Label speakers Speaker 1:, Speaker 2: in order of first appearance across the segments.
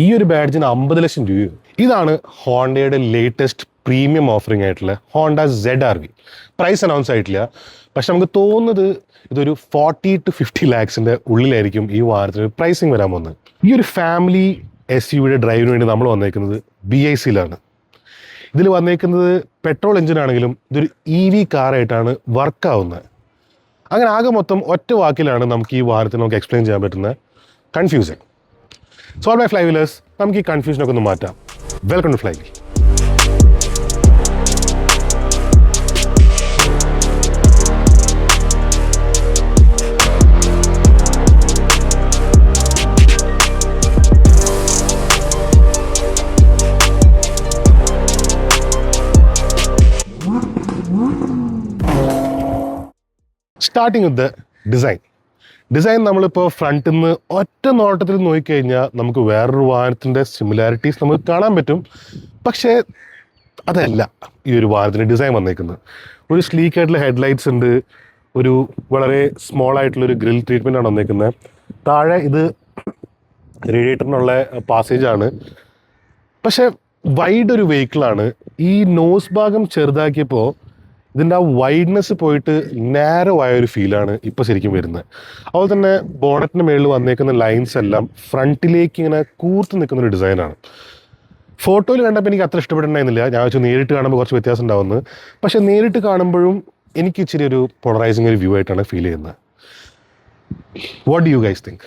Speaker 1: ഈ ഒരു ബാഡ്ജിന് 50 ലക്ഷം രൂപയോ? ഇതാണ് ഹോണ്ടയുടെ ലേറ്റസ്റ്റ് പ്രീമിയം ഓഫറിംഗ് ആയിട്ടുള്ള ഹോണ്ട ZR-V. പ്രൈസ് അനൗൺസ് ആയിട്ടില്ല, പക്ഷെ നമുക്ക് തോന്നുന്നത് ഇതൊരു 40 to 50 lakhs ഉള്ളിലായിരിക്കും ഈ വാഹനത്തിന് പ്രൈസിങ് വരാൻ പോകുന്നത്. ഈ ഒരു ഫാമിലി SUV ഡ്രൈവിന് വേണ്ടി നമ്മൾ വന്നേക്കുന്നത് BICയിലാണ്. ഇതിൽ വന്നേക്കുന്നത് പെട്രോൾ എഞ്ചിൻ ആണെങ്കിലും ഇതൊരു EV കാറായിട്ടാണ് വർക്കാവുന്നത്. അങ്ങനെ ആകെ മൊത്തം ഒറ്റ വാക്കിലാണ് നമുക്ക് ഈ വാഹനത്തിന് നമുക്ക് എക്സ്പ്ലെയിൻ ചെയ്യാൻ പറ്റുന്ന confusing. So my fly wheelers, നമുക്ക് ഈ കൺഫ്യൂഷനൊക്കെ ഒന്ന് മാറ്റാം. Welcome to fly wheel. Starting with design നമ്മളിപ്പോൾ ഫ്രണ്ടിൽ നിന്ന് ഒറ്റ നോട്ടത്തിൽ നോക്കിക്കഴിഞ്ഞാൽ നമുക്ക് വേറൊരു വാഹനത്തിൻ്റെ സിമിലാരിറ്റീസ് നമുക്ക് കാണാൻ പറ്റും. പക്ഷേ അതല്ല ഈ ഒരു വാഹനത്തിൻ്റെ ഡിസൈൻ വന്നേക്കുന്നത്. ഒരു സ്ലീക്ക് ആയിട്ടുള്ള ഹെഡ്ലൈറ്റ്സ് ഉണ്ട്, ഒരു വളരെ സ്മോൾ ആയിട്ടുള്ളൊരു ഗ്രിൽ ട്രീറ്റ്മെൻ്റ് ആണ് വന്നേക്കുന്നത്. താഴെ ഇത് റേഡിയേറ്ററിനുള്ള പാസേജാണ്, പക്ഷേ വൈഡ് ഒരു വെഹിക്കിളാണ്. ഈ നോസ് ഭാഗം ചെറുതാക്കിയപ്പോൾ ഇതിൻ്റെ ആ വൈഡ്നെസ് പോയിട്ട് നാരോ ആയ ഒരു ഫീലാണ് ഇപ്പോൾ ശരിക്കും വരുന്നത്. അതുപോലെ തന്നെ ബോണറ്റിൻ്റെ മുകളിൽ വന്നേക്കുന്ന ലൈൻസ് എല്ലാം ഫ്രണ്ടിലേക്ക് ഇങ്ങനെ കൂർത്ത് നിൽക്കുന്നൊരു ഡിസൈനാണ്. ഫോട്ടോയിൽ കണ്ടപ്പോൾ എനിക്ക് അത്ര ഇഷ്ടപ്പെട്ടിട്ടുണ്ടായിരുന്നില്ല. ഞാൻ വെച്ചാൽ നേരിട്ട് കാണുമ്പോൾ കുറച്ച് വ്യത്യാസം ഉണ്ടാവുന്നത്. പക്ഷെ നേരിട്ട് കാണുമ്പോഴും എനിക്ക് ഇച്ചിരി ഒരു പോളറൈസിങ് ഒരു വ്യൂ ആയിട്ടാണ് ഫീൽ ചെയ്യുന്നത്. What do you guys think?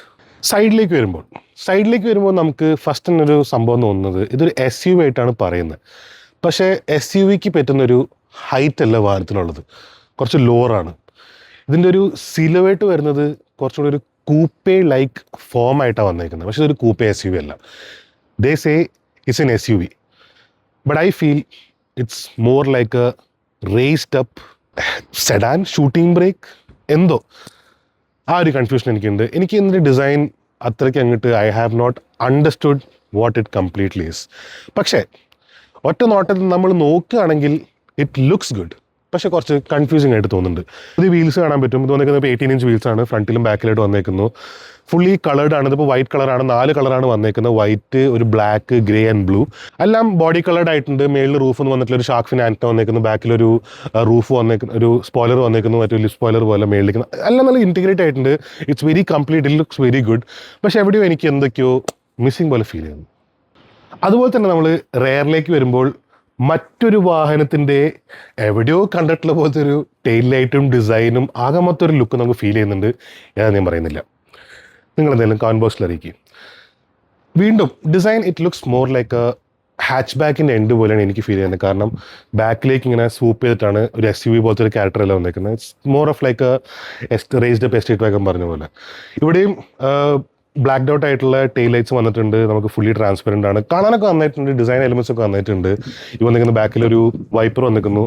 Speaker 1: സൈഡിലേക്ക് വരുമ്പോൾ നമുക്ക് ഫസ്റ്റ് തന്നൊരു സംഭവം തോന്നുന്നത് ഇതൊരു SUV ആയിട്ടാണ് പറയുന്നത്. പക്ഷേ SUVക്ക് പറ്റുന്നൊരു ഹൈറ്റ് അല്ല വാഹനത്തിനുള്ളത്, കുറച്ച് ലോവറാണ്. ഇതിൻ്റെ ഒരു സിലുവേറ്റ് വരുന്നത് കുറച്ചുകൂടി ഒരു കൂപ്പേ ലൈക്ക് ഫോം ആയിട്ടാണ് വന്നേക്കുന്നത്. പക്ഷേ ഇതൊരു കൂപ്പേ SUV അല്ല. They say it's an SUV, but I feel it's more like a raised up sedan shooting brake എന്തോ. ആ ഒരു കൺഫ്യൂഷൻ എനിക്കുണ്ട്. എനിക്ക് ഇതിൻ്റെ ഡിസൈൻ അത്രയ്ക്ക് അങ്ങോട്ട് I have not understood what it completely is. പക്ഷേ ഒറ്റ നോട്ടത്തിൽ നമ്മൾ നോക്കുകയാണെങ്കിൽ ഇറ്റ് ലുക്സ് ഗുഡ്, പക്ഷേ കുറച്ച് കൺഫ്യൂസിങ് ആയിട്ട് തോന്നുന്നുണ്ട്. ഇത് വീൽസ് കാണാൻ പറ്റും. ഇത് വന്നേക്കുന്നത് ഇപ്പോൾ 18 ഇഞ്ച് വീൽസാണ്, ഫ്രണ്ടിലും ബാക്കിലായിട്ട് വന്നേക്കുന്നു. ഫുള്ളി കളേർഡ് ആണ്. ഇതിപ്പോൾ വൈറ്റ് കളറാണ്, 4 കളറാണ് വന്നേക്കുന്നത്. വൈറ്റ്, ഒരു ബ്ലാക്ക്, ഗ്രേ ആൻഡ് ബ്ലൂ. എല്ലാം ബോഡി കളേർഡ് ആയിട്ടുണ്ട്. മേളിൽ റൂഫ് എന്ന് വന്നിട്ടുള്ള ഒരു ഷാർക്ക് ഫിൻ ആൻറ്റ വന്നേക്കുന്നു. ബാക്കിലൊരു റൂഫ് വന്നേക്കുന്നു, ഒരു സ്പോയിലർ വന്നേക്കുന്നു, മറ്റൊരു ലിപ് സ്പോയിലർ പോലെ മേളിലേക്ക്. എല്ലാം നല്ല ഇൻറ്റിഗ്രേറ്റ് ആയിട്ടുണ്ട്. It's very complete, it looks very good. പക്ഷേ എവിടെയോ എനിക്ക് എന്തൊക്കെയോ മിസ്സിങ് പോലെ ഫീൽ ചെയ്യുന്നു. അതുപോലെ തന്നെ നമ്മൾ റെയറിലേക്ക് വരുമ്പോൾ മറ്റൊരു വാഹനത്തിൻ്റെ എവിടെയോ കണ്ടിട്ടുള്ള പോലത്തെ ഒരു ടെയിൽ ലൈറ്റും ഡിസൈനും ആകെ മൊത്തം ഒരു ലുക്ക് നമുക്ക് ഫീൽ ചെയ്യുന്നുണ്ട്. ഏതാ ഞാൻ പറയുന്നില്ല, നിങ്ങൾ എന്തെങ്കിലും കമന്റ് ബോക്സിൽ അറിയിക്കും. വീണ്ടും design it looks more like a hatch ബാക്കിൻ്റെ എൻഡ് പോലെയാണ് എനിക്ക് ഫീൽ ചെയ്യുന്നത്. കാരണം ബാക്കിലേക്ക് ഇങ്ങനെ സ്വൂപ്പ് ചെയ്തിട്ടാണ് ഒരു SUV പോലത്തെ ഒരു ക്യാരക്ടറെല്ലാം വന്നേക്കുന്നത്. It's more of like raised up estate wagon പറഞ്ഞ പോലെ. ഇവിടെയും ബ്ലാക്ക് ഡൗട്ട് ആയിട്ടുള്ള ടെയിൽ ലൈറ്റ്സ് വന്നിട്ടുണ്ട്. നമുക്ക് ഫുള്ളി ട്രാൻസ്പെറൻ്റ് ആണ്, കാണാനൊക്കെ നന്നായിട്ടുണ്ട്. ഡിസൈൻ എലിമെൻറ്റ്സ് ഒക്കെ വന്നിട്ടുണ്ട്. ഈ വന്നിരിക്കുന്ന ബാക്കിലൊരു വൈപ്പർ വന്നിരിക്കുന്നു.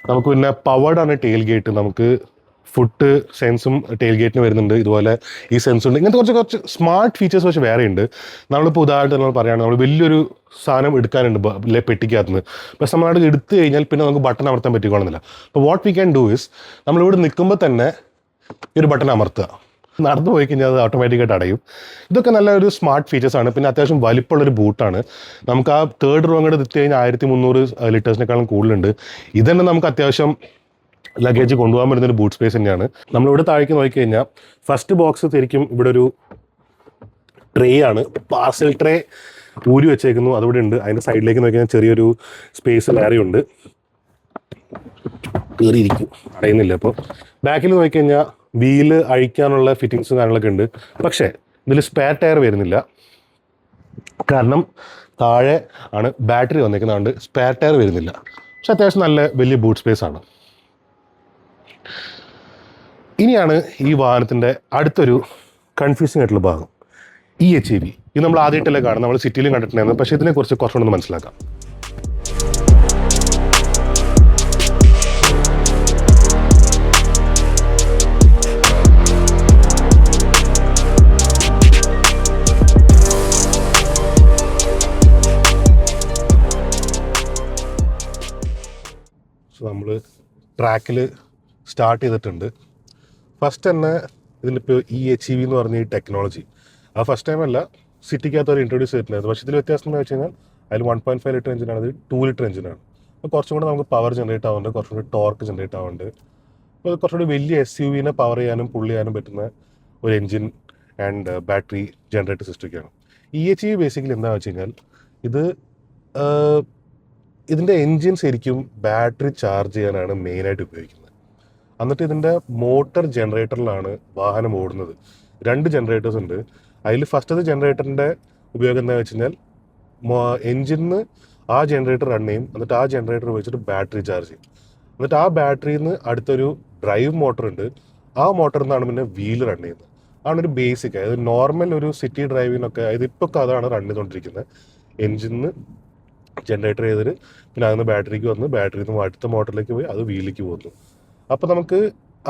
Speaker 1: നമുക്ക് പിന്നെ പവേർഡ് ആണ് ടെയിൽ ഗേറ്റ്. നമുക്ക് ഫുഡ് സെൻസും ടെയിൽ ഗേറ്റിന് വരുന്നുണ്ട്. ഇതുപോലെ ഈ സെൻസ് ഉണ്ട്. ഇങ്ങനത്തെ കുറച്ച് സ്മാർട്ട് ഫീച്ചേഴ്സ് പക്ഷേ വേറെ ഉണ്ട്. നമ്മളിപ്പോൾ ഉദാഹരണത്തിന് നമ്മൾ പറയുകയാണെങ്കിൽ നമ്മൾ വലിയൊരു സാധനം എടുക്കാനുണ്ട് പെട്ടിക്കകത്തുനിന്ന്. പക്ഷെ നമ്മളവിടെ എടുത്തു കഴിഞ്ഞാൽ പിന്നെ നമുക്ക് ബട്ടൺ അമർത്താൻ പറ്റിക്കോളുന്നില്ല. അപ്പോൾ what we can do is, നമ്മളിവിടെ നിൽക്കുമ്പോൾ തന്നെ ഈ ഒരു ബട്ടൺ അമർത്തുക. നടന്നു പോയി കഴിഞ്ഞാൽ അത് ഓട്ടോമാറ്റിക്കായിട്ട് അടയും. ഇതൊക്കെ നല്ല ഒരു സ്മാർട്ട് ഫീച്ചേഴ്സാണ്. പിന്നെ അത്യാവശ്യം വലിപ്പമുള്ളൊരു ബൂട്ടാണ്. നമുക്ക് ആ 3rd റോ അങ്ങോട്ട് എത്തി കഴിഞ്ഞാൽ 1300 ലിറ്റേഴ്സിനേക്കാളും കൂടുതലുണ്ട്. ഇതന്നെ നമുക്ക് അത്യാവശ്യം ലഗേജ് കൊണ്ടുപോകാൻ പറ്റുന്നൊരു ബൂട്ട് സ്പേസ് തന്നെയാണ്. നമ്മളിവിടെ താഴേക്ക് നോക്കിക്കഴിഞ്ഞാൽ ഫസ്റ്റ് ബോക്സ് ശരിക്കും ഇവിടെ ഒരു ട്രേ ആണ്, പാർസൽ ട്രേ ഊരി വെച്ചേക്കുന്നു. അതിവിടെ ഉണ്ട്. അതിൻ്റെ സൈഡിലേക്ക് നോക്കിയാൽ ചെറിയൊരു സ്പേസ് വേറെ ഉണ്ട്. കയറിയിരിക്കും, അടയുന്നില്ല. അപ്പോൾ ബാക്കിൽ നോക്കിക്കഴിഞ്ഞാൽ വീല് അഴിക്കാനുള്ള ഫിറ്റിങ്സും കാര്യങ്ങളൊക്കെ ഉണ്ട്. പക്ഷേ ഇതിൽ സ്പെയർ ടയർ വരുന്നില്ല. കാരണം താഴെ ആണ് ബാറ്ററി വന്നേക്കുന്നതുകൊണ്ട് സ്പെയർ ടയർ വരുന്നില്ല. പക്ഷെ അത്യാവശ്യം നല്ല വലിയ ബൂട്ട് സ്പേസ് ആണ്. ഇനിയാണ് ഈ വാഹനത്തിൻ്റെ അടുത്തൊരു കൺഫ്യൂസിങ് ആയിട്ടുള്ള ഭാഗം, HEV. ഇത് നമ്മൾ ആദ്യമായിട്ടല്ലേ കാണും, നമ്മൾ സിറ്റിയിലും കണ്ടിട്ടുണ്ടായിരുന്നു. പക്ഷേ ഇതിനെക്കുറിച്ച് കുറച്ചുകൂടെ മനസ്സിലാക്കാം. നമ്മൾ ട്രാക്കിൽ സ്റ്റാർട്ട് ചെയ്തിട്ടുണ്ട്. ഫസ്റ്റ് തന്നെ ഇതിലിപ്പോൾ HEV എന്ന് പറഞ്ഞ ഈ ടെക്നോളജി അത് ഫസ്റ്റ് ടൈം അല്ല, സിറ്റിക്കകത്ത് അവർ ഇൻട്രൊഡ്യൂസ് ചെയ്തിട്ടുണ്ടായിരുന്നു. പക്ഷേ ഇതിൽ വ്യത്യാസം എന്ന് വെച്ച് കഴിഞ്ഞാൽ അതിൽ 1.5 ലിറ്റർ എഞ്ചിനാണ്, അത് 2 ലിറ്റർ എഞ്ചിനാണ്. അപ്പോൾ കുറച്ചും കൂടെ നമുക്ക് പവർ ജനറേറ്റ് ആവുന്നുണ്ട്, കുറച്ചും കൂടി ടോർക്ക് ജനറേറ്റ് ആവുന്നുണ്ട്. അപ്പോൾ കുറച്ചുകൂടി വലിയ SUV-നെ പവർ ചെയ്യാനും പുള്ള് ചെയ്യാനും പറ്റുന്ന ഒരു എഞ്ചിൻ ആൻഡ് ബാറ്ററി ജനറേറ്റർ സിസ്റ്റമൊക്കെയാണ്. EHEV ബേസിക്കലി എന്താണെന്ന് വെച്ച് കഴിഞ്ഞാൽ ഇത് ഇതിൻ്റെ എൻജിൻ ശരിക്കും ബാറ്ററി ചാർജ് ചെയ്യാനാണ് മെയിനായിട്ട് ഉപയോഗിക്കുന്നത്. എന്നിട്ട് ഇതിൻ്റെ മോട്ടർ ജനറേറ്ററിലാണ് വാഹനം ഓടുന്നത്. 2 ജനറേറ്റേഴ്സ് ഉണ്ട്. അതിൽ ഫസ്റ്റത്തെ ജനറേറ്ററിൻ്റെ ഉപയോഗം എന്താണെന്ന് വെച്ച് കഴിഞ്ഞാൽ എൻജിന് ആ ജനറേറ്റർ റൺ ചെയ്യും, എന്നിട്ട് ആ ജനറേറ്റർ ഉപയോഗിച്ചിട്ട് ബാറ്ററി ചാർജ് ചെയ്യും. എന്നിട്ട് ആ ബാറ്ററിയിൽ നിന്ന് അടുത്തൊരു ഡ്രൈവ് മോട്ടർ ഉണ്ട്, ആ മോട്ടറിൽ നിന്നാണ് പിന്നെ വീല് റൺ ചെയ്യുന്നത്. അതാണ് ഒരു ബേസിക്. അതായത് നോർമൽ ഒരു സിറ്റി ഡ്രൈവിനൊക്കെ ഇതിപ്പോൾ അതാണ് റൺ ചെയ്തുകൊണ്ടിരിക്കുന്നത്. എൻജിന് ജനറേറ്റർ ചെയ്തിട്ട് പിന്നെ അതിന് ബാറ്ററിക്ക് വന്ന് ബാറ്ററിയിൽ നിന്ന് അടുത്ത മോട്ടറിലേക്ക് പോയി അത് വീലിലേക്ക് പോകുന്നു. അപ്പോൾ നമുക്ക്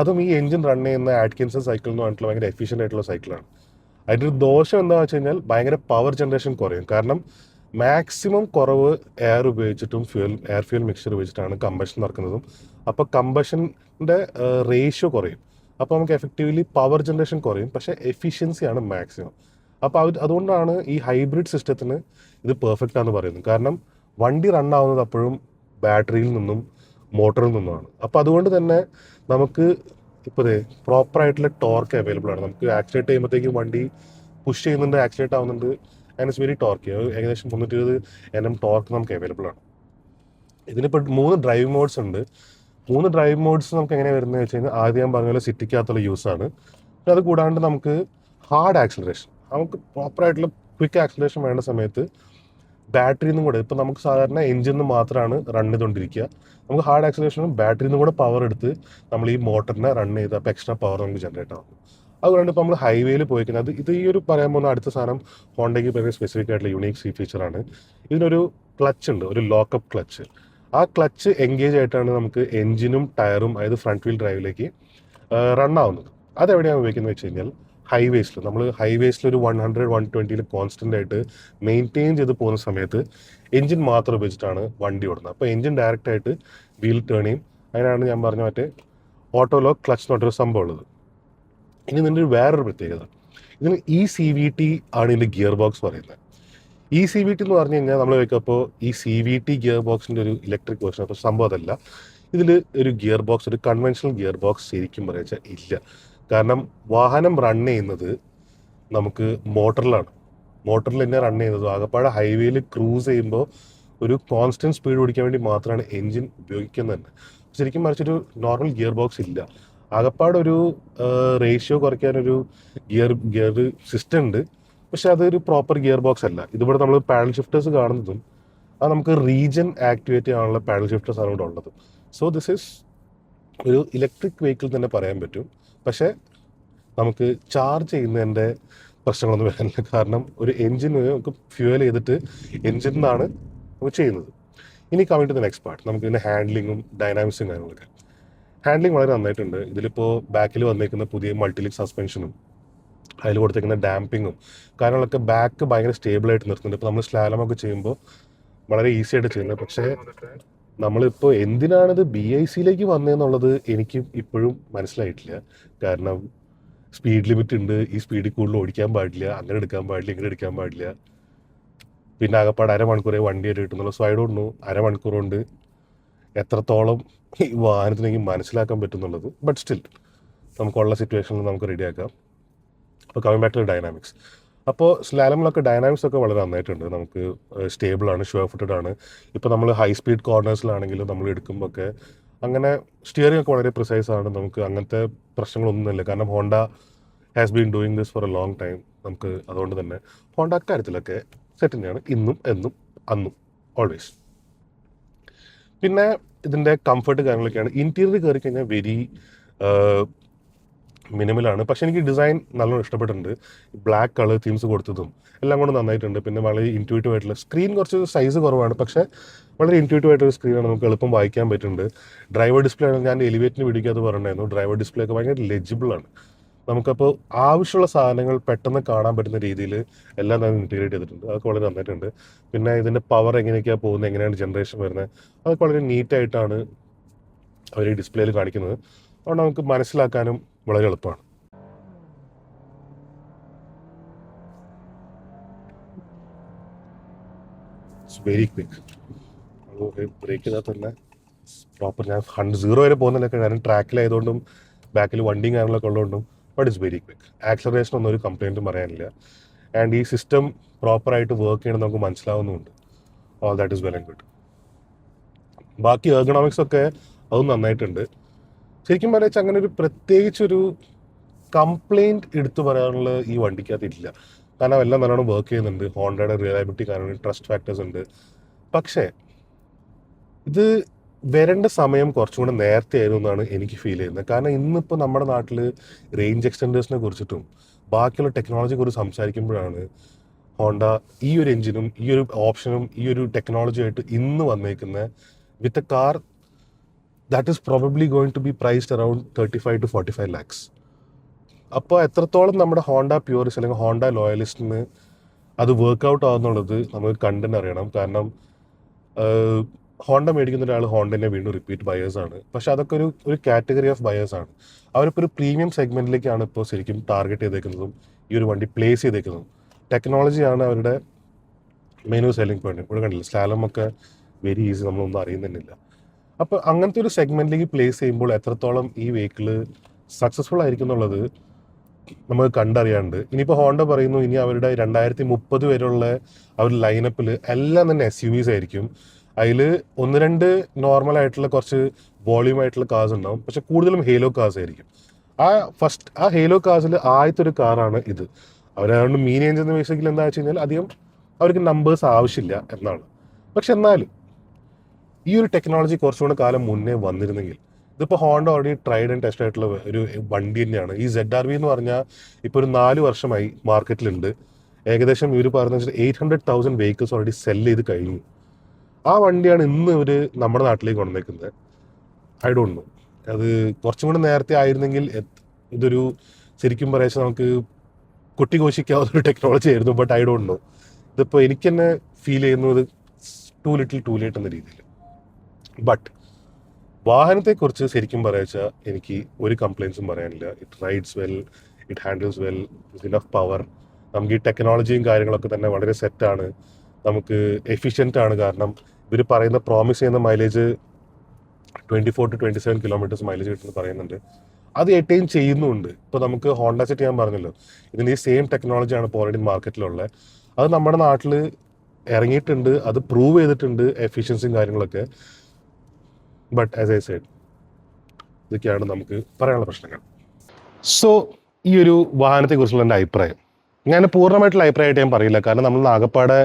Speaker 1: അതും ഈ എൻജിൻ റൺ ചെയ്യുന്ന ആറ്റ്കിൻസൺ സൈക്കിൾ എന്ന് പറഞ്ഞിട്ടുള്ള ഭയങ്കര എഫിഷ്യൻ്റ് ആയിട്ടുള്ള സൈക്കിളാണ്. അതിൻ്റെ ഒരു ദോഷം എന്താണെന്ന് വെച്ച് കഴിഞ്ഞാൽ ഭയങ്കര പവർ ജനറേഷൻ കുറയും. കാരണം മാക്സിമം കുറവ് എയർ ഉപയോഗിച്ചിട്ടും എയർ ഫ്യൂൽ മിക്സ്ചർ ഉപയോഗിച്ചിട്ടാണ് കമ്പഷൻ നടക്കുന്നതും. അപ്പോൾ കമ്പഷൻ്റെ റേഷ്യോ കുറയും. അപ്പോൾ നമുക്ക് എഫക്റ്റീവ്ലി പവർ ജനറേഷൻ കുറയും, പക്ഷേ എഫിഷ്യൻസിയാണ് മാക്സിമം. അപ്പോൾ അതുകൊണ്ടാണ് ഈ ഹൈബ്രിഡ് സിസ്റ്റത്തിന് ഇത് പെർഫെക്റ്റ് ആണെന്ന് പറയുന്നത്. കാരണം വണ്ടി റൺ ആവുന്നത് അപ്പോഴും ബാറ്ററിയിൽ നിന്നും മോട്ടറിൽ നിന്നുമാണ്. അപ്പോൾ അതുകൊണ്ട് തന്നെ നമുക്ക് ഇപ്പോൾ പ്രോപ്പറായിട്ടുള്ള ടോർക്ക് അവൈലബിൾ ആണ്. നമുക്ക് ആക്സിലേറ്റ് ചെയ്യുമ്പോഴത്തേക്കും വണ്ടി പുഷ് ചെയ്യുന്നുണ്ട്, ആക്സിലേറ്റ് ആവുന്നുണ്ട്, ആൻഡ് ഇറ്റ്സ് വെരി ടോർക്ക്. ഏകദേശം 320 Nm ടോർക്ക് നമുക്ക് അവൈലബിൾ ആണ്. ഇതിനിപ്പോൾ 3 ഡ്രൈവ് മോഡ്സ് ഉണ്ട്. 3 ഡ്രൈവ് മോഡ്സ് നമുക്ക് എങ്ങനെ വരുന്നത് വെച്ച് കഴിഞ്ഞാൽ ആദ്യം ഞാൻ പറഞ്ഞ പോലെ സിറ്റിക്കകത്തുള്ള യൂസാണ്. പിന്നെ അത് കൂടാണ്ട് നമുക്ക് ഹാർഡ് ആക്സിലറേഷൻ, നമുക്ക് പ്രോപ്പറായിട്ടുള്ള ക്വിക്ക് ആക്സിലറേഷൻ വേണ്ട സമയത്ത് ബാറ്ററിയിൽ നിന്നും കൂടെ, ഇപ്പോൾ നമുക്ക് സാധാരണ എഞ്ചിൻ നിന്ന് മാത്രമാണ് റൺ ചെയ്തുകൊണ്ടിരിക്കുക. നമുക്ക് ഹാർഡ് ആക്സിലറേഷനും ബാറ്ററിയിൽ നിന്നും കൂടെ പവർ എടുത്ത് നമ്മൾ ഈ മോട്ടറിനെ റൺ ചെയ്ത് അപ്പോൾ എക്സ്ട്രാ പവർ നമുക്ക് ജനറേറ്റ് ആകും. അതുകൊണ്ട് ഇപ്പോൾ നമ്മൾ ഹൈവേയിൽ പോയി കഴിഞ്ഞാൽ ഇത് ഈ ഒരു പറയാൻ പോകുന്ന അടുത്ത സാധനം ഹോണ്ടയ്ക്ക് പറയുന്ന സ്പെസിഫിക് ആയിട്ടുള്ള യുണീക്ക് ഫീച്ചറാണ്. ഇതിനൊരു ക്ലച്ച് ഉണ്ട്, ഒരു ലോക്കപ്പ് ക്ലച്ച്. ആ ക്ലച്ച് എൻഗേജ് ആയിട്ടാണ് നമുക്ക് എഞ്ചിനും ടയറും, അതായത് ഫ്രണ്ട് വീൽ ഡ്രൈവിലേക്ക് റൺ ആവുന്നത്. അതെവിടെയാണ് ഉപയോഗിക്കുന്നത് വെച്ച് കഴിഞ്ഞാൽ ഹൈവേസിൽ, നമ്മൾ ഹൈവേസിൽ ഒരു 100-120 കോൺസ്റ്റൻ്റ് ആയിട്ട് മെയിൻറ്റെയിൻ ചെയ്ത് പോകുന്ന സമയത്ത് എഞ്ചിൻ മാത്രം ഉപയോഗിച്ചിട്ടാണ് വണ്ടി ഓടുന്നത്. അപ്പോൾ എഞ്ചിൻ ഡയറക്റ്റ് ആയിട്ട് വീൽ ടേൺ ചെയ്യും. അതിനാണ് ഞാൻ പറഞ്ഞ മറ്റേ ഓട്ടോ ലോക്ക് ക്ലച്ച് എന്ന് പറഞ്ഞൊരു സംഭവം ഉള്ളത്. ഇനി ഇതിൻ്റെ വേറൊരു പ്രത്യേകത, ഇതിന് ECVT ആണ് ഇതിൻ്റെ ഗിയർ ബോക്സ് പറയുന്നത്. ECVT എന്ന് പറഞ്ഞു കഴിഞ്ഞാൽ നമ്മൾ വെക്കപ്പോൾ ഈ CVT ഗിയർ ബോക്സിൻ്റെ ഒരു ഇലക്ട്രിക് വേർഷൻ. അപ്പോൾ സംഭവം അതല്ല. ഇതിൽ ഒരു ഗിയർ ബോക്സ്, ഒരു കൺവെൻഷണൽ ഗിയർ ബോക്സ് ശരിക്കും പറയുക ഇല്ല. കാരണം വാഹനം റൺ ചെയ്യുന്നത് നമുക്ക് മോട്ടറിലാണ്. മോട്ടറിൽ തന്നെ റൺ ചെയ്യുന്നത്. ആകപ്പാടെ ഹൈവേയിൽ ക്രൂസ് ചെയ്യുമ്പോൾ ഒരു കോൺസ്റ്റൻറ്റ് സ്പീഡ് ഓടിക്കാൻ വേണ്ടി മാത്രമാണ് എൻജിൻ ഉപയോഗിക്കുന്നത് തന്നെ. ശരിക്കും മറിച്ചൊരു നോർമൽ ഗിയർ ബോക്സ് ഇല്ല. ആകപ്പാടൊരു റേഷ്യോ കുറയ്ക്കാനൊരു ഗിയർ സിസ്റ്റം ഉണ്ട്, പക്ഷെ അതൊരു പ്രോപ്പർ ഗിയർ ബോക്സ് അല്ല. ഇതിവിടെ നമ്മൾ പാഡൽ ഷിഫ്റ്റേഴ്സ് കാണുന്നതും അത് നമുക്ക് റീജൻ ആക്ടിവേറ്റ് ചെയ്യാനുള്ള പാഡൽ ഷിഫ്റ്റേഴ്സ് ആണ് ഇവിടെ ഉള്ളത്. സോ ദിസ് ഈസ് ഒരു ഇലക്ട്രിക് വെഹിക്കിൾ തന്നെ പറയാൻ പറ്റും. പക്ഷേ നമുക്ക് ചാർജ് ചെയ്യുന്നതിൻ്റെ പ്രശ്നങ്ങളൊന്നും വരാനില്ല. കാരണം ഒരു എൻജിന് നമുക്ക് ഫ്യൂവൽ ചെയ്തിട്ട് എൻജിൻ നിന്നാണ് നമുക്ക് ചെയ്യുന്നത്. ഇനി coming to the next part, നമുക്ക് ഇതിൻ്റെ ഹാൻഡ്ലിങ്ങും ഡൈനാമിക്സും കാര്യങ്ങളൊക്കെ. ഹാൻഡ്ലിങ് വളരെ നന്നായിട്ടുണ്ട്. ഇതിലിപ്പോൾ ബാക്കിൽ വന്നേക്കുന്ന പുതിയ മൾട്ടിലിക് സസ്പെൻഷനും അതിൽ കൊടുത്തേക്കുന്ന ഡാമ്പിങ്ങും കാര്യങ്ങളൊക്കെ ബാക്ക് ഭയങ്കര സ്റ്റേബിളായിട്ട് നിർത്തുന്നുണ്ട്. ഇപ്പോൾ നമ്മൾ സ്ലാലമൊക്കെ ചെയ്യുമ്പോൾ വളരെ ഈസി ആയിട്ട് ചെയ്യുന്നത്. പക്ഷേ നമ്മളിപ്പോൾ എന്തിനാണിത് BICയിലേക്ക് വന്നതെന്നുള്ളത് എനിക്ക് ഇപ്പോഴും മനസ്സിലായിട്ടില്ല. കാരണം സ്പീഡ് ലിമിറ്റ് ഉണ്ട്, ഈ സ്പീഡിൽ കൂടുതൽ ഓടിക്കാൻ പാടില്ല, അങ്ങനെ എടുക്കാൻ പാടില്ല, ഇങ്ങനെ എടുക്കാൻ പാടില്ല. പിന്നെ ആകപ്പാട് അരമണിക്കൂറേ വണ്ടിയായിട്ട് കിട്ടുന്നുള്ളൂ. സോ ഐ ഡോണ്ട് നോ അരമണിക്കൂർ കൊണ്ട് എത്രത്തോളം ഈ വാഹനത്തിന് എനിക്ക് മനസ്സിലാക്കാൻ പറ്റുന്നുള്ളത്. ബട്ട് സ്റ്റിൽ നമുക്കുള്ള സിറ്റുവേഷനിൽ നമുക്ക് റെഡിയാക്കാം. അപ്പോൾ കമ്മിങ് ബാക്ക് ടു ഡൈനാമിക്സ്. അപ്പോൾ സ്ലാലമിലൊക്കെ ഡൈനാമിക്സ് ഒക്കെ വളരെ നന്നായിട്ടുണ്ട്. നമുക്ക് സ്റ്റേബിളാണ്, ഷുവർ ഫുട്ടഡ് ആണ്. ഇപ്പോൾ നമ്മൾ ഹൈ സ്പീഡ് കോർണേഴ്സിലാണെങ്കിലും നമ്മൾ എടുക്കുമ്പോൾ ഒക്കെ അങ്ങനെ സ്റ്റിയറിംഗ് ഒക്കെ വളരെ പ്രിസൈസ് ആണ്. നമുക്ക് അങ്ങനത്തെ പ്രശ്നങ്ങളൊന്നുമില്ല. കാരണം Honda has been doing this four A long time. നമുക്ക് അതുകൊണ്ട് തന്നെ ഹോണ്ട അക്കാര്യത്തിലൊക്കെ സെറ്റ് തന്നെയാണ്, ഇന്നും എന്നും അന്നും ഓൾവേസ്. പിന്നെ ഇതിൻ്റെ കംഫർട്ട് കാര്യങ്ങളൊക്കെയാണ്. ഇൻറ്റീരിയർ കയറി കഴിഞ്ഞാൽ വെരി മിനിമലാണ്. പക്ഷേ എനിക്ക് ഡിസൈൻ നല്ലോണം ഇഷ്ടപ്പെട്ടിട്ടുണ്ട്. ബ്ലാക്ക് കളർ തീംസ് കൊടുത്തതും എല്ലാം കൊണ്ട് നന്നായിട്ടുണ്ട്. പിന്നെ വളരെ ഇൻറ്റ്യൂട്ടീവ് ആയിട്ടുള്ള സ്ക്രീൻ, കുറച്ച് സൈസ് കുറവാണ്, പക്ഷേ വളരെ ഇൻറ്റ്യൂട്ടീവ് ആയിട്ടൊരു സ്ക്രീനാണ്. നമുക്ക് എളുപ്പം വായിക്കാൻ പറ്റുന്നുണ്ട്. ഡ്രൈവർ ഡിസ്പ്ലേ ആണ്, ഞാൻ എലിവേറ്റിന് വീഡിയോക്ക് അത് പറഞ്ഞിട്ടുണ്ടായിരുന്നു. ഡ്രൈവർ ഡിസ്പ്ലേ ഒക്കെ ഭയങ്കര ലെജിബിളാണ്. നമുക്കപ്പോൾ ആവശ്യമുള്ള സാധനങ്ങൾ പെട്ടെന്ന് കാണാൻ പറ്റുന്ന രീതിയിൽ എല്ലാം തന്നെ ഇൻറ്റഗ്രേറ്റ് ചെയ്തിട്ടുണ്ട്. അതൊക്കെ വളരെ നന്നായിട്ടുണ്ട്. പിന്നെ ഇതിൻ്റെ പവർ എങ്ങനെയൊക്കെയാണ് പോകുന്നത്, എങ്ങനെയാണ് ജനറേഷൻ വരുന്നത്, അതൊക്കെ വളരെ നീറ്റായിട്ടാണ് അവർ ഈ ഡിസ്പ്ലേയിൽ കാണിക്കുന്നത്. അതുകൊണ്ട് നമുക്ക് മനസ്സിലാക്കാനും വളരെ എളുപ്പമാണ്. It's very quick. ബ്രേക്ക് ചെയ്താൽ തന്നെ പ്രോപ്പർ ഞാൻ 0 വരെ പോകുന്നില്ലൊക്കെ കാരണം ട്രാക്കിലായതുകൊണ്ടും ബാക്കിൽ വണ്ടിയും കാര്യങ്ങളൊക്കെ ഉള്ളതുകൊണ്ടും, but it's very quick. Acceleration ഒന്നും ഒരു കംപ്ലയിൻറ്റും പറയാനില്ല. ആൻഡ് ഈ സിസ്റ്റം പ്രോപ്പറായിട്ട് വർക്ക് ചെയ്യണം നമുക്ക് മനസ്സിലാവുന്നുമുണ്ട്. All that is well and good. ബാക്കി എർഗണോമിക്സ് ഒക്കെ അതും നന്നായിട്ടുണ്ട്. ശരിക്കും പറയാച്ചാൽ അങ്ങനെ ഒരു പ്രത്യേകിച്ചൊരു കംപ്ലയിൻറ്റ് എടുത്തു പറയാനുള്ള ഈ വണ്ടിക്കകത്ത് ഇല്ല. കാരണം എല്ലാം നല്ലോണം വർക്ക് ചെയ്യുന്നുണ്ട്. ഹോണ്ടയുടെ റിലയബിലിറ്റി കാരണം ട്രസ്റ്റ് ഫാക്ടേഴ്സ് ഉണ്ട്. പക്ഷേ ഇത് വരേണ്ട സമയം കുറച്ചും കൂടെ നേരത്തെ ആയിരുന്നു എന്നാണ് എനിക്ക് ഫീൽ ചെയ്യുന്നത്. കാരണം ഇന്നിപ്പോൾ നമ്മുടെ നാട്ടിൽ റേഞ്ച് എക്സ്റ്റൻഡേഴ്സിനെ കുറിച്ചിട്ടും ബാക്കിയുള്ള ടെക്നോളജിയെ കുറിച്ച് സംസാരിക്കുമ്പോഴാണ് ഹോണ്ട ഈ ഒരു എഞ്ചിനും ഈ ഒരു ഓപ്ഷനും ഈ ഒരു ടെക്നോളജിയായിട്ട് ഇന്ന് വന്നേക്കുന്നത് with a car that is probably going to be priced around 35 to 45 lakhs. അപ്പോൾ എത്രത്തോളം നമ്മുടെ ഹോണ്ട പ്യൂറിസ്റ്റ് അല്ലെങ്കിൽ ഹോണ്ട ലോയലിസ്റ്റിന് അത് വർക്കൗട്ട് ആവുന്നുള്ളത് നമുക്ക് കണ്ടന്റ് അറിയണം. കാരണം ഹോണ്ട മേടിക്കുന്ന ഒരാൾ ഹോണ്ടനെ വീണ്ടും റിപ്പീറ്റ് ബയേഴ്സാണ്. പക്ഷെ അതൊക്കെ ഒരു കാറ്റഗറി ഓഫ് ബയേഴ്സാണ്. അവരിപ്പോൾ ഒരു പ്രീമിയം സെഗ്മെൻറ്റിലേക്കാണ് ഇപ്പോൾ ശരിക്കും ടാർഗറ്റ് ചെയ്തേക്കുന്നതും ഈ ഒരു വണ്ടി പ്ലേസ് ചെയ്തേക്കുന്നതും. ടെക്നോളജിയാണ് അവരുടെ മെയിൻ സെല്ലിംഗ് പോയിന്റ്. ഇവിടെ കണ്ടില്ല, സ്ലാലമൊക്കെ വെരി ഈസി, നമ്മളൊന്നും അറിയുന്നില്ല. അപ്പോൾ അങ്ങനത്തെ ഒരു സെഗ്മെൻറ്റിലേക്ക് പ്ലേസ് ചെയ്യുമ്പോൾ എത്രത്തോളം ഈ വെഹിക്കിൾ സക്സസ്ഫുൾ ആയിരിക്കും എന്നുള്ളത് നമുക്ക് കണ്ടറിയാണ്ട്. ഇനിയിപ്പോൾ ഹോണ്ട പറയുന്നു ഇനി അവരുടെ 2030 വരെയുള്ള ആ ഒരു ലൈനപ്പിൽ എല്ലാം തന്നെ SUVs ആയിരിക്കും. അതിൽ 1-2 നോർമൽ ആയിട്ടുള്ള കുറച്ച് വോളിയൂം ആയിട്ടുള്ള കാർസ് ഉണ്ടാവും, പക്ഷെ കൂടുതലും ഹേലോ കാർസ് ആയിരിക്കും. ആ ഹേലോ കാർസിൽ ആദ്യത്തെ ഒരു കാറാണ് ഇത്. അവരതുകൊണ്ട് മീൻ ഏഞ്ച് എന്ന് ബേസിക്കലി എന്താ വെച്ച് കഴിഞ്ഞാൽ അധികം അവർക്ക് നമ്പേഴ്സ് ആവശ്യമില്ല എന്നാണ്. പക്ഷെ എന്നാലും ഈ ഒരു ടെക്നോളജി കുറച്ചുകൂടെ കാലം മുന്നേ വന്നിരുന്നെങ്കിൽ, ഇതിപ്പോൾ Honda already tried and test ആയിട്ടുള്ള ഒരു വണ്ടി തന്നെയാണ്. ഈ ZR-V എന്ന് പറഞ്ഞാൽ ഇപ്പോൾ ഒരു 4 വർഷമായി മാർക്കറ്റിലുണ്ട്. ഏകദേശം ഇവർ പറഞ്ഞ 800,000 വെഹിക്കിൾസ് ഓൾറെഡി സെല് ചെയ്ത് കഴിഞ്ഞു. ആ വണ്ടിയാണ് ഇന്ന് ഇവർ നമ്മുടെ നാട്ടിലേക്ക് കൊണ്ടുവന്നേക്കുന്നത്. ഐ ഡോണ്ട് നോ, അത് കുറച്ചും കൂടെ നേരത്തെ ആയിരുന്നെങ്കിൽ ഇതൊരു ശരിക്കും പറയാച്ചാൽ നമുക്ക് കൊട്ടിഘോഷിക്കാവുന്ന ഒരു ടെക്നോളജി ആയിരുന്നു. ബട്ട് ഐ ഡോണ്ട് നോ, ഇതിപ്പോൾ എനിക്ക് തന്നെ ഫീൽ ചെയ്യുന്നത് ടു ലിറ്റിൽ ടു ലേറ്റ് എന്ന രീതിയിൽ. ബട്ട് വാഹനത്തെക്കുറിച്ച് ശരിക്കും പറയാച്ചാൽ എനിക്ക് ഒരു കംപ്ലയിൻസും പറയാനില്ല. It rides well, it handles well, it's enough power. നമുക്ക് ഈ ടെക്നോളജിയും കാര്യങ്ങളൊക്കെ തന്നെ വളരെ സെറ്റാണ്, നമുക്ക് എഫിഷ്യൻ്റ് ആണ്. കാരണം ഇവർ പറയുന്ന പ്രോമിസ് ചെയ്യുന്ന മൈലേജ് 24 to 27 kilometers മൈലേജ് കിട്ടുമെന്ന് പറയുന്നുണ്ട്. അത് എറ്റൈൻ ചെയ്യുന്നുണ്ട്. ഇപ്പോൾ നമുക്ക് ഹോണ്ട സിറ്റി ഞാൻ പറഞ്ഞല്ലോ, ഇതിൻ്റെ ഈ സെയിം ടെക്നോളജിയാണ് ഇപ്പോൾ ഓൾറെഡി മാർക്കറ്റിലുള്ളത്. അത് നമ്മുടെ നാട്ടിൽ ഇറങ്ങിയിട്ടുണ്ട്, അത് പ്രൂവ് ചെയ്തിട്ടുണ്ട് എഫിഷ്യൻസിയും കാര്യങ്ങളൊക്കെ. ബട്ട് ആസ് ഐ സെഡ്, ഇതൊക്കെയാണ് നമുക്ക് പറയാനുള്ള പ്രശ്നങ്ങൾ. സോ ഈ ഒരു വാഹനത്തെക്കുറിച്ചുള്ള എൻ്റെ അഭിപ്രായം, ഞാൻ പൂർണ്ണമായിട്ടുള്ള അഭിപ്രായമായിട്ട് ഞാൻ പറയില്ല. കാരണം നമ്മൾ ആകപ്പാടെ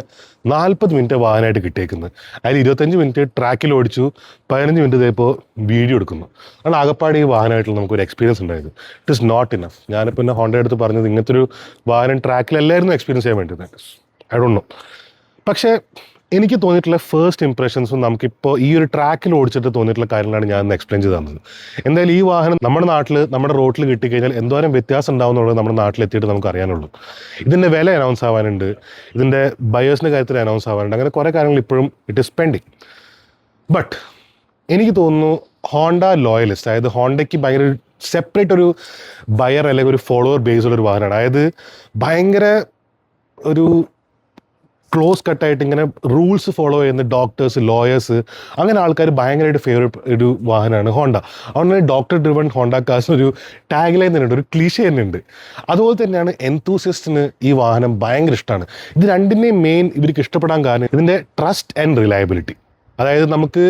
Speaker 1: 40 മിനിറ്റ് വാഹനമായിട്ട് കിട്ടിയേക്കുന്നത്. അതിൽ 25 മിനിറ്റ് ട്രാക്കിൽ ഓടിച്ചു, 15 മിനിറ്റ് ഇതേപ്പോൾ വീഡിയോ എടുക്കുന്നു. അതാണ് ആകപ്പാടെ ഈ വാഹനമായിട്ടുള്ള നമുക്കൊരു എക്സ്പീരിയൻസ് ഉണ്ടായത്. It is not enough. ഞാനിപ്പോൾ എൻ്റെ ഹോണ്ടയുടെ അടുത്ത് പറഞ്ഞത് ഇങ്ങനത്തെ ഒരു വാഹനം ട്രാക്കിലല്ലായിരുന്നു എക്സ്പീരിയൻസ് ചെയ്യാൻ വേണ്ടിയത്. I don't know. പക്ഷേ എനിക്ക് തോന്നിയിട്ടുള്ള ഫസ്റ്റ് ഇംപ്രഷൻസും നമുക്കിപ്പോൾ ഈ ഒരു ട്രാക്കിൽ ഓടിച്ചിട്ട് തോന്നിയിട്ടുള്ള കാര്യങ്ങളാണ് ഞാൻ എക്സ്പ്ലെയിൻ ചെയ്ത് തന്നത്. എന്തായാലും ഈ വാഹനം നമ്മുടെ നാട്ടിൽ നമ്മുടെ റോട്ടിൽ കിട്ടിക്കഴിഞ്ഞാൽ എന്തോരം വ്യത്യാസം ഉണ്ടാവുന്നുള്ളത് നമ്മുടെ നാട്ടിലെത്തിയിട്ട് നമുക്ക് അറിയാനുള്ളൂ. ഇതിൻ്റെ വില അനൗൺസ് ആവാനുണ്ട്, ഇതിൻ്റെ ബയേഴ്സിൻ്റെ കാര്യത്തിൽ അനൗൺസ് ആവാനുണ്ട്, അങ്ങനെ കുറേ കാര്യങ്ങൾ ഇപ്പോഴും ഇറ്റ് ഇസ് പെൻഡിങ്. ബട്ട് എനിക്ക് തോന്നുന്നു ഹോണ്ട ലോയലിസ്റ്റ്, അതായത് ഹോണ്ടയ്ക്ക് ഭയങ്കര സെപ്പറേറ്റ് ഒരു ബയർ അല്ലെങ്കിൽ ഒരു ഫോളോവർ ബേസുള്ളൊരു വാഹനമാണ്. അതായത് ഭയങ്കര ഒരു ക്ലോസ് കട്ടായിട്ട് ഇങ്ങനെ റൂൾസ് ഫോളോ ചെയ്യുന്ന ഡോക്ടേഴ്സ്, ലോയേഴ്സ്, അങ്ങനെ ആൾക്കാർ ഭയങ്കരമായിട്ട് ഫേവറേറ്റ് ഒരു വാഹനമാണ് ഹോണ്ട. അതുകൊണ്ട് ഡോക്ടർ ഡ്രിവൺ ഹോണ്ട കാസ് ഒരു ടാഗ് ലൈൻ തന്നെ ഉണ്ട്, ഒരു ക്ലീഷേ തന്നെ ഉണ്ട്. അതുപോലെ തന്നെയാണ് എൻതൂസിയസ്റ്റിന് ഈ വാഹനം ഭയങ്കര ഇഷ്ടമാണ്. ഇത് രണ്ടിൻ്റെയും മെയിൻ ഇവർക്ക് ഇഷ്ടപ്പെടാൻ കാരണം ഇതിൻ്റെ ട്രസ്റ്റ് ആൻഡ് റിലയബിലിറ്റി. അതായത് നമുക്ക്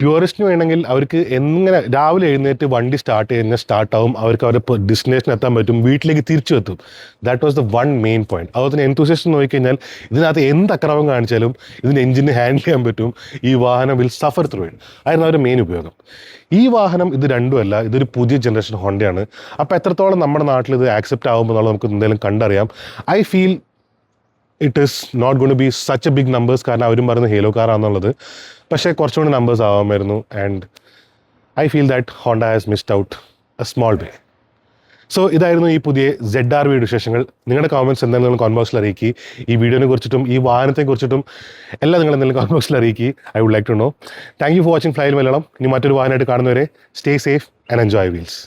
Speaker 1: പ്യൂറിസ്റ്റിന് വേണമെങ്കിൽ അവർക്ക് എങ്ങനെ രാവിലെ എഴുന്നേറ്റ് വണ്ടി സ്റ്റാർട്ട് ചെയ്യുന്ന സ്റ്റാർട്ടാവും, അവർക്ക് അവരുടെ ഡെസ്റ്റിനേഷൻ എത്താൻ പറ്റും, വീട്ടിലേക്ക് തിരിച്ചു എത്തും. That was the one main point. അതുപോലെ തന്നെ എൻതൂസിയസ്റ്റ് നോക്കിക്കഴിഞ്ഞാൽ ഇതിനകത്ത് എന്ത് അക്രമം കാണിച്ചാലും ഇതിൻ്റെ എഞ്ചിന് ഹാൻഡിൽ ചെയ്യാൻ പറ്റും, ഈ വാഹനം വിൽ സഫർ ത്രൂ ഇറ്റ്. അതായിരുന്നു അവരുടെ മെയിൻ ഉപയോഗം. ഈ വാഹനം ഇത് രണ്ടുമല്ല, ഇതൊരു പുതിയ ജനറേഷൻ ഹോണ്ടയാണ്. അപ്പോൾ എത്രത്തോളം നമ്മുടെ നാട്ടിൽ ഇത് ആക്സെപ്റ്റ് ആകുമ്പോൾ എന്നുള്ളത് നമുക്ക് എന്തെങ്കിലും കണ്ടറിയാം. I feel it is not gone to be such a big numbers, കാരണം അവരും പറയുന്നത് ഹേലോ കാറാണെന്നുള്ളത്. പക്ഷേ കുറച്ചുകൂടി നമ്പേഴ്സ് ആവാമായിരുന്നു. And I feel that Honda has missed out a small way. So ഇതായിരുന്നു ഈ പുതിയ ZR-V വിശേഷങ്ങൾ. നിങ്ങളുടെ കോമെൻറ്റ്സ് എന്തായാലും നിങ്ങൾ കമന്റ് ബോക്സിൽ അറിയിക്കുക. ഈ വീഡിയോനെ കുറിച്ചിട്ടും ഈ വാഹനത്തെ കുറിച്ചിട്ടും എല്ലാം നിങ്ങൾ എന്തെങ്കിലും കമന്റ് ബോക്സിൽ അറിയിക്കുക. I would like to know. Thank you for watching ഫ്ലൈൽ മലയാളം. ഇനി മറ്റൊരു വാഹനമായിട്ട് കാണുന്നവരെ stay safe and enjoy wheels.